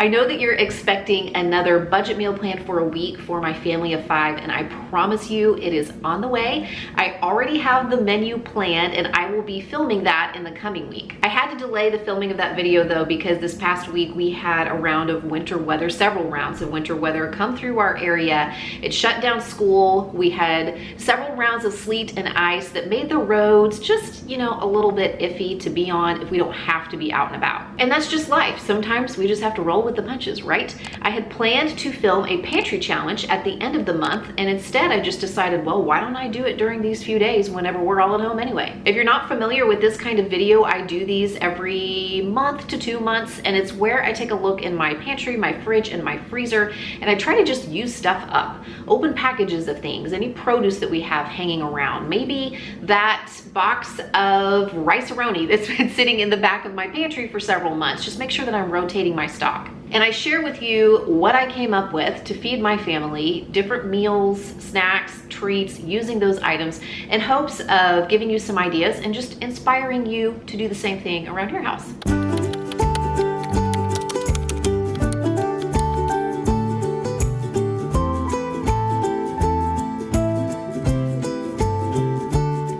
I know that you're expecting another budget meal plan for a week for my family of 5, and I promise you it is on the way. I already have the menu planned and I will be filming that in the coming week. I had to delay the filming of that video though because this past week we had a round of winter weather, several rounds of winter weather come through our area. It shut down school. We had several rounds of sleet and ice that made the roads just, you know, a little bit iffy to be on if we don't have to be out and about. And that's just life. Sometimes we just have to roll with the punches, right? I had planned to film a pantry challenge at the end of the month, and instead I just decided, well, why don't I do it during these few days whenever we're all at home anyway? If you're not familiar with this kind of video, I do these every month to 2 months, and it's where I take a look in my pantry, my fridge, and my freezer, and I try to just use stuff up. Open packages of things, any produce that we have hanging around, maybe that box of rice-a-roni that's been sitting in the back of my pantry for several months. Just make sure that I'm rotating my stock. And I share with you what I came up with to feed my family, different meals, snacks, treats, using those items in hopes of giving you some ideas and just inspiring you to do the same thing around your house.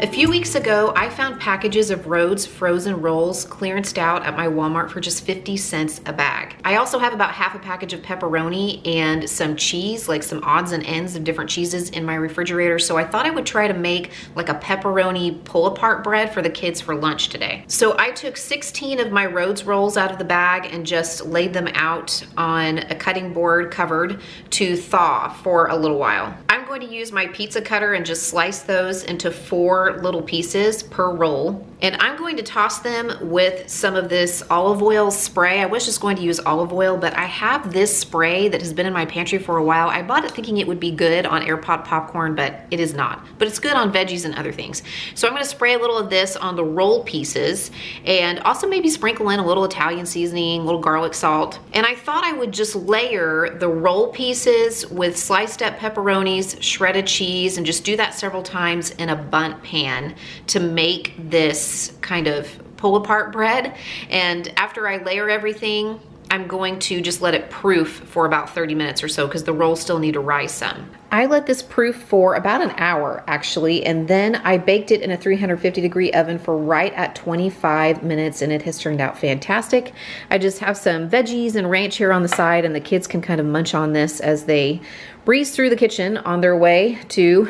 A few weeks ago, I found packages of Rhodes frozen rolls clearanced out at my Walmart for just 50 cents a bag. I also have about half a package of pepperoni and some cheese, like some odds and ends of different cheeses in my refrigerator. So I thought I would try to make like a pepperoni pull-apart bread for the kids for lunch today. So I took 16 of my Rhodes rolls out of the bag and just laid them out on a cutting board covered to thaw for a little while. I'm going to use my pizza cutter and just slice those into 4 little pieces per roll. And I'm going to toss them with some of this olive oil spray. I was just going to use olive oil, but I have this spray that has been in my pantry for a while. I bought it thinking it would be good on air pot popcorn, but it is not. But it's good on veggies and other things. So I'm gonna spray a little of this on the roll pieces and also maybe sprinkle in a little Italian seasoning, a little garlic salt. And I thought I would just layer the roll pieces with sliced up pepperonis, shredded cheese, and just do that several times in a bundt pan to make this kind of pull apart bread. And after I layer everything, I'm going to just let it proof for about 30 minutes or so because the rolls still need to rise some. I let this proof for about an hour actually, and then I baked it in a 350-degree oven for right at 25 minutes, and it has turned out fantastic. I just have some veggies and ranch here on the side, and the kids can kind of munch on this as they breeze through the kitchen on their way to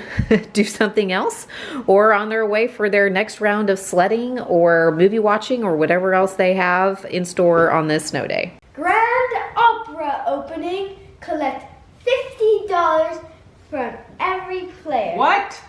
do something else, or on their way for their next round of sledding or movie watching or whatever else they have in store on this snow day. Grand Opera opening, collect $50 from every player. What?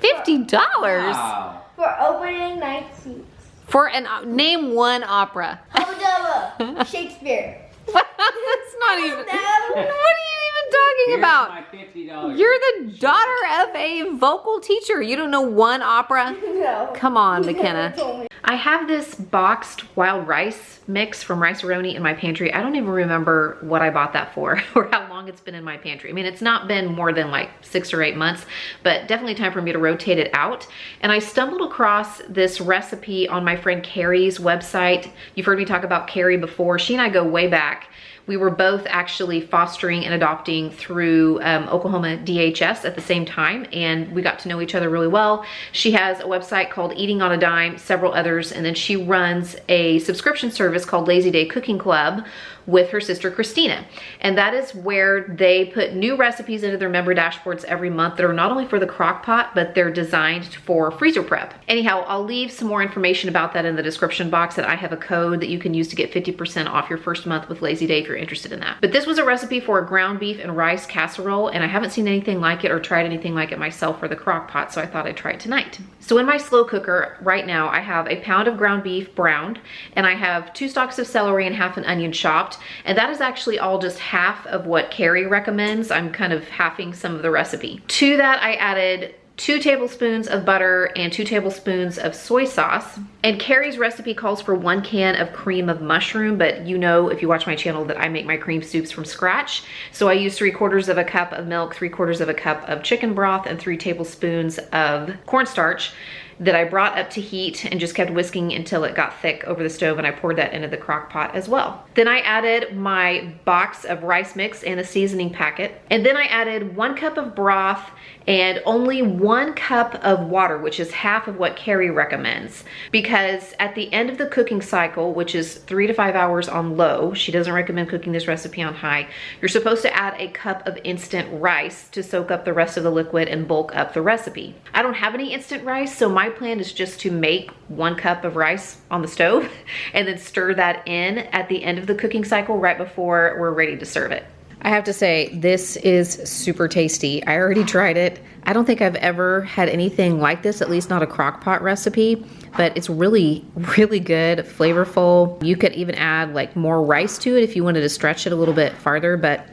$50? Wow. For opening night seats. For name one opera. Hubba Shakespeare. That's not even, No. what are you even talking Here's about? my $50. You're the daughter of a vocal teacher. You don't know one opera? No. Come on, McKenna. told me. I have this boxed wild rice mix from Rice-A-Roni in my pantry. I don't even remember what I bought that for or how long it's been in my pantry. I mean, it's not been more than like 6 or 8 months, but definitely time for me to rotate it out. And I stumbled across this recipe on my friend Carrie's website. You've heard me talk about Carrie before. She and I go way back. We were both actually fostering and adopting through Oklahoma DHS at the same time, and we got to know each other really well. She has a website called Eating on a Dime, several others, and then she runs a subscription service called Lazy Day Cooking Club with her sister Christina. And that is where they put new recipes into their member dashboards every month that are not only for the crock pot, but they're designed for freezer prep. Anyhow, I'll leave some more information about that in the description box, and I have a code that you can use to get 50% off your first month with Lazy Day if you're interested in that. But this was a recipe for a ground beef and rice casserole, and I haven't seen anything like it or tried anything like it myself for the crock pot, so I thought I'd try it tonight. So in my slow cooker right now, I have a pound of ground beef browned, and I have 2 stalks of celery and half an onion chopped. And that is actually all just half of what Carrie recommends. I'm kind of halving some of the recipe. To that, I added 2 tablespoons of butter and 2 tablespoons of soy sauce. And Carrie's recipe calls for 1 can of cream of mushroom, but you know, if you watch my channel, that I make my cream soups from scratch. So I use 3/4 of a cup of milk, 3/4 of a cup of chicken broth, and 3 tablespoons of cornstarch. that I brought up to heat and just kept whisking until it got thick over the stove, and I poured that into the crock pot as well. Then I added my box of rice mix and the seasoning packet. And then I added 1 cup of broth and only 1 cup of water, which is half of what Carrie recommends. Because at the end of the cooking cycle, which is 3 to 5 hours on low, she doesn't recommend cooking this recipe on high, you're supposed to add a cup of instant rice to soak up the rest of the liquid and bulk up the recipe. I don't have any instant rice, so my plan is just to make 1 cup of rice on the stove and then stir that in at the end of the cooking cycle right before we're ready to serve it. I have to say, this is super tasty. I already tried it. I don't think I've ever had anything like this, at least not a crock pot recipe, but it's really, really good, flavorful. You could even add like more rice to it if you wanted to stretch it a little bit farther, but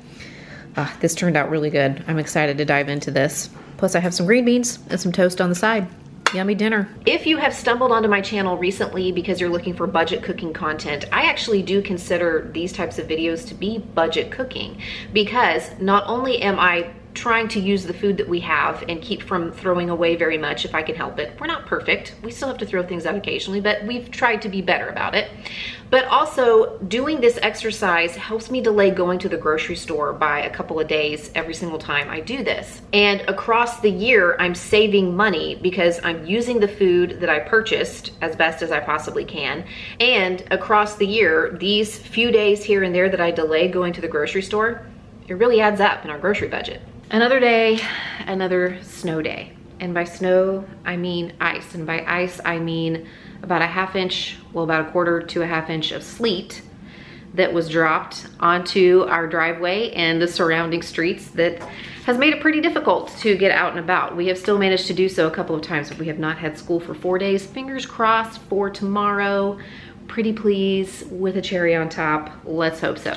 this turned out really good. I'm excited to dive into this. Plus I have some green beans and some toast on the side. Yummy dinner. If you have stumbled onto my channel recently because you're looking for budget cooking content, I actually do consider these types of videos to be budget cooking, because not only am I trying to use the food that we have and keep from throwing away very much if I can help it. We're not perfect. We still have to throw things out occasionally, but we've tried to be better about it. But also, doing this exercise helps me delay going to the grocery store by a couple of days every single time I do this. And across the year, I'm saving money because I'm using the food that I purchased as best as I possibly can. And across the year, these few days here and there that I delay going to the grocery store, it really adds up in our grocery budget. Another day, another snow day. And by snow, I mean ice. And by ice, I mean about a ½ inch, well, about 1/4 to a ½ inch of sleet that was dropped onto our driveway and the surrounding streets that has made it pretty difficult to get out and about. We have still managed to do so a couple of times, but we have not had school for 4 days. Fingers crossed for tomorrow. Pretty please with a cherry on top. Let's hope so.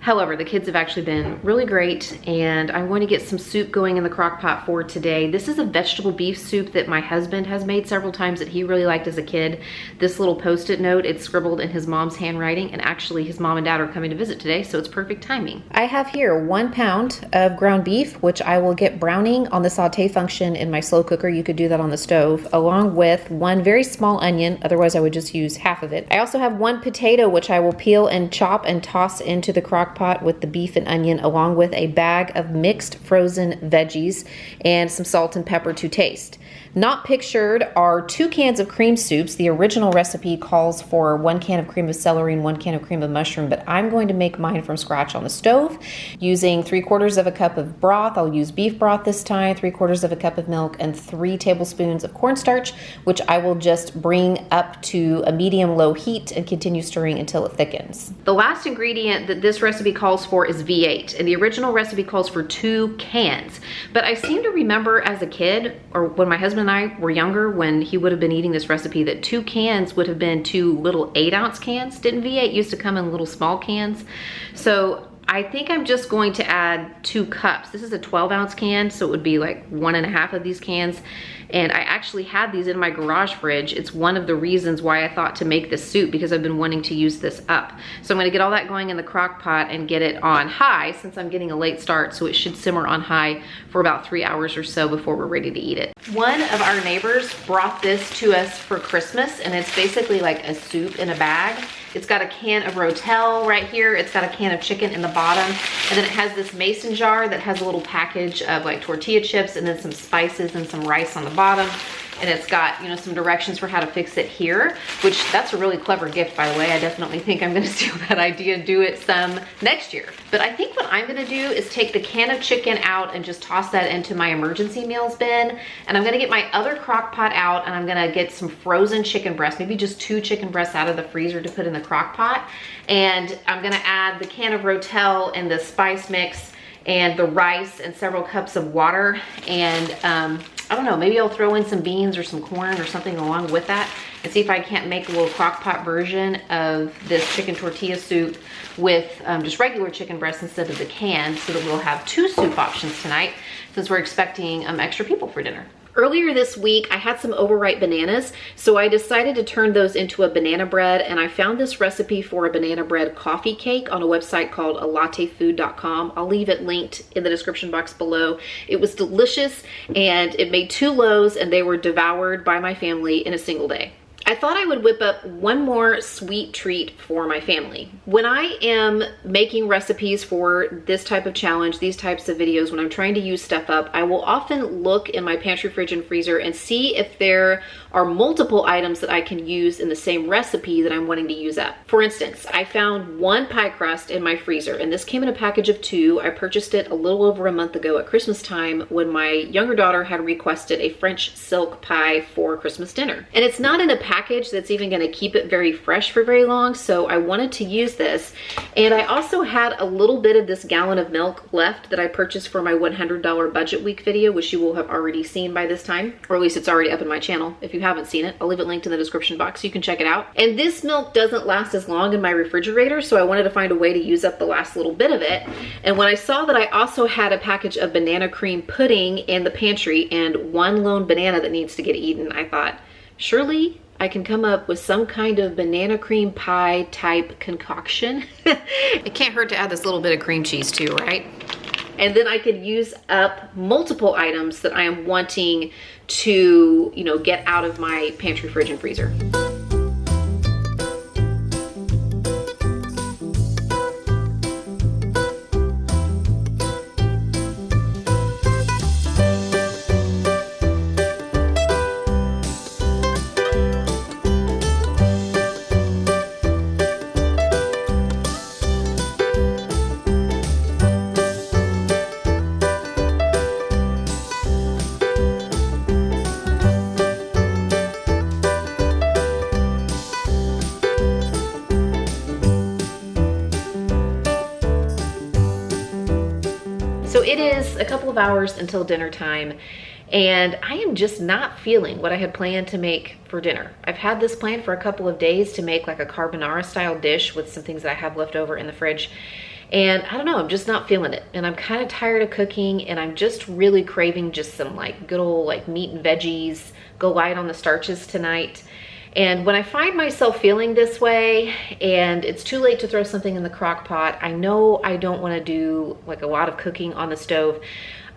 However, the kids have actually been really great, and I'm going to get some soup going in the crock pot for today. This is a vegetable beef soup that my husband has made several times that he really liked as a kid. This little Post-it note, it's scribbled in his mom's handwriting, and actually his mom and dad are coming to visit today, so it's perfect timing. I have here 1 pound of ground beef, which I will get browning on the saute function in my slow cooker. You could do that on the stove, along with 1 very small onion. Otherwise, I would just use half of it. I also have 1 potato, which I will peel and chop and toss into the crock pot with the beef and onion, along with a bag of mixed frozen veggies and some salt and pepper to taste. Not pictured are 2 cans of cream soups. The original recipe calls for 1 can of cream of celery and 1 can of cream of mushroom, but I'm going to make mine from scratch on the stove using 3/4 of a cup of broth. I'll use beef broth this time, 3/4 of a cup of milk, and 3 tablespoons of cornstarch, which I will just bring up to a medium-low heat and continue stirring until it thickens. The last ingredient that this recipe calls for is V8, and the original recipe calls for 2 cans. But I seem to remember as a kid, or when my husband and I were younger, when he would have been eating this recipe, that 2 cans would have been 2 little 8-ounce cans. Didn't V8 used to come in little small cans? So I think I'm just going to add 2 cups. This is a 12-ounce can, so it would be like 1½ of these cans. And I actually had these in my garage fridge. It's one of the reasons why I thought to make this soup, because I've been wanting to use this up. So I'm gonna get all that going in the crock pot and get it on high, since I'm getting a late start, so it should simmer on high for about 3 hours or so before we're ready to eat it. One of our neighbors brought this to us for Christmas, and it's basically like a soup in a bag. It's got a can of Rotel right here. It's got a can of chicken in the bottom. And then it has this mason jar that has a little package of like tortilla chips and then some spices and some rice on the bottom. And it's got, you know, some directions for how to fix it here, which that's a really clever gift, by the way. I definitely think I'm gonna steal that idea and do it some next year. But I think what I'm gonna do is take the can of chicken out and just toss that into my emergency meals bin. And I'm gonna get my other crock pot out, and I'm gonna get some frozen chicken breasts, maybe just 2 chicken breasts out of the freezer to put in the crock pot. And I'm gonna add the can of Rotel and the spice mix and the rice and several cups of water. And I don't know, maybe I'll throw in some beans or some corn or something along with that and see if I can't make a little crock pot version of this chicken tortilla soup with just regular chicken breasts instead of the can, so that we'll have 2 soup options tonight, since we're expecting extra people for dinner. Earlier this week, I had some overripe bananas, so I decided to turn those into a banana bread, and I found this recipe for a banana bread coffee cake on a website called alattefood.com. I'll leave it linked in the description box below. It was delicious, and it made 2 loaves, and they were devoured by my family in a single day. I thought I would whip up one more sweet treat for my family. When I am making recipes for this type of challenge, these types of videos, when I'm trying to use stuff up, I will often look in my pantry, fridge, and freezer and see if there are multiple items that I can use in the same recipe that I'm wanting to use up. For instance, I found 1 pie crust in my freezer, and this came in a package of 2. I purchased it a little over a month ago at Christmas time when my younger daughter had requested a French silk pie for Christmas dinner. And it's not in a package that's even going to keep it very fresh for very long, so I wanted to use this. And I also had a little bit of this gallon of milk left that I purchased for my $100 budget week video, which you will have already seen by this time, or at least it's already up in my channel. If you haven't seen it, I'll leave it linked in the description box so you can check it out. And this milk doesn't last as long in my refrigerator, so I wanted to find a way to use up the last little bit of it. And when I saw that I also had a package of banana cream pudding in the pantry and 1 lone banana that needs to get eaten, I thought, surely I can come up with some kind of banana cream pie type concoction. It can't hurt to add this little bit of cream cheese too, right? And then I could use up multiple items that I am wanting to, you know, get out of my pantry, fridge, and freezer. So it is a couple of hours until dinner time, and I am just not feeling what I had planned to make for dinner. I've had this planned for a couple of days to make like a carbonara style dish with some things that I have left over in the fridge. And I don't know, I'm just not feeling it. And I'm kind of tired of cooking, and I'm just really craving just some like good old like meat and veggies, go light on the starches tonight. And when I find myself feeling this way and it's too late to throw something in the crock pot, I know I don't want to do like a lot of cooking on the stove.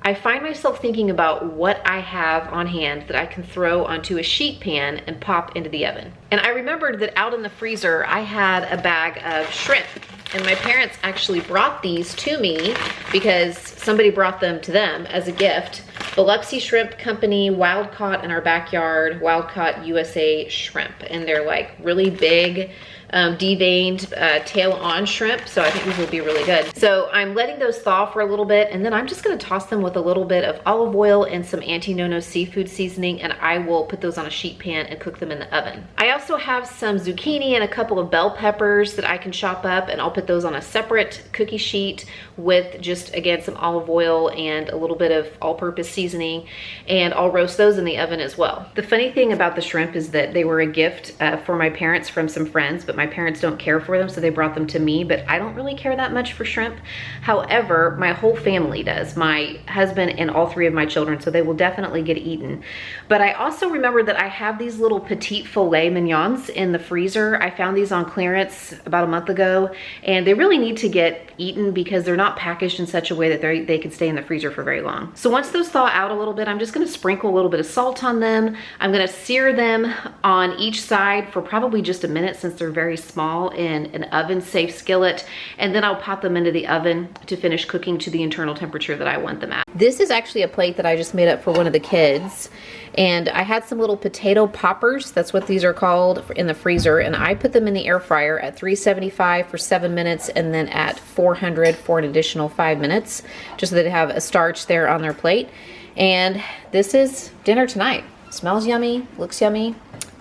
I find myself thinking about what I have on hand that I can throw onto a sheet pan and pop into the oven. And I remembered that out in the freezer, I had a bag of shrimp. And my parents actually brought these to me because somebody brought them to them as a gift. Biloxi Shrimp Company, wild caught in our backyard, wild caught USA shrimp. And they're like really big, deveined tail on shrimp, so I think these will be really good. So I'm letting those thaw for a little bit, and then I'm just gonna toss them with a little bit of olive oil and some Auntie seafood seasoning, and I will put those on a sheet pan and cook them in the oven. I also have some zucchini and a couple of bell peppers that I can chop up, and I'll put those on a separate cookie sheet with just, again, some olive oil and a little bit of all-purpose seasoning, and I'll roast those in the oven as well. The funny thing about the shrimp is that they were a gift for my parents from some friends, but my parents don't care for them, so they brought them to me, but I don't really care that much for shrimp. However, my whole family does, my husband and all 3 of my children, so they will definitely get eaten. But I also remember that I have these little petite filet mignons in the freezer. I found these on clearance about a month ago, and they really need to get eaten because they're not packaged in such a way that they can stay in the freezer for very long. So once those thaw out a little bit, I'm just gonna sprinkle a little bit of salt on them. I'm gonna sear them on each side for probably just a minute since they're very small in an oven safe skillet, and then I'll pop them into the oven to finish cooking to the internal temperature that I want them at. This is actually a plate that I just made up for one of the kids, and I had some little potato poppers, that's what these are called, in the freezer, and I put them in the air fryer at 375 for 7 minutes and then at 400 for an additional 5 minutes, just so they have a starch there on their plate. And this is dinner tonight. Smells yummy, looks yummy.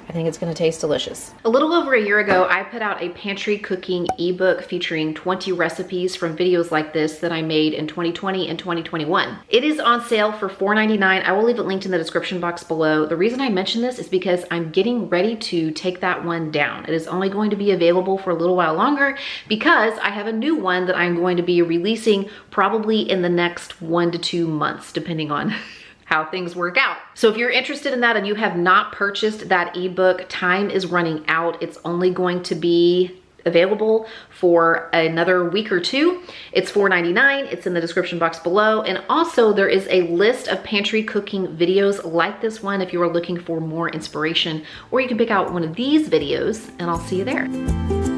I think it's gonna taste delicious. A little over a year ago, I put out a pantry cooking ebook featuring 20 recipes from videos like this that I made in 2020 and 2021. It is on sale for $4.99. I will leave it linked in the description box below. The reason I mention this is because I'm getting ready to take that one down. It is only going to be available for a little while longer because I have a new one that I'm going to be releasing probably in the next 1 to 2 months, depending on how things work out. So if you're interested in that and you have not purchased that ebook, time is running out. It's only going to be available for another week or two. It's $4.99. It's in the description box below. And also there is a list of pantry cooking videos like this one if you are looking for more inspiration, or you can pick out one of these videos and I'll see you there.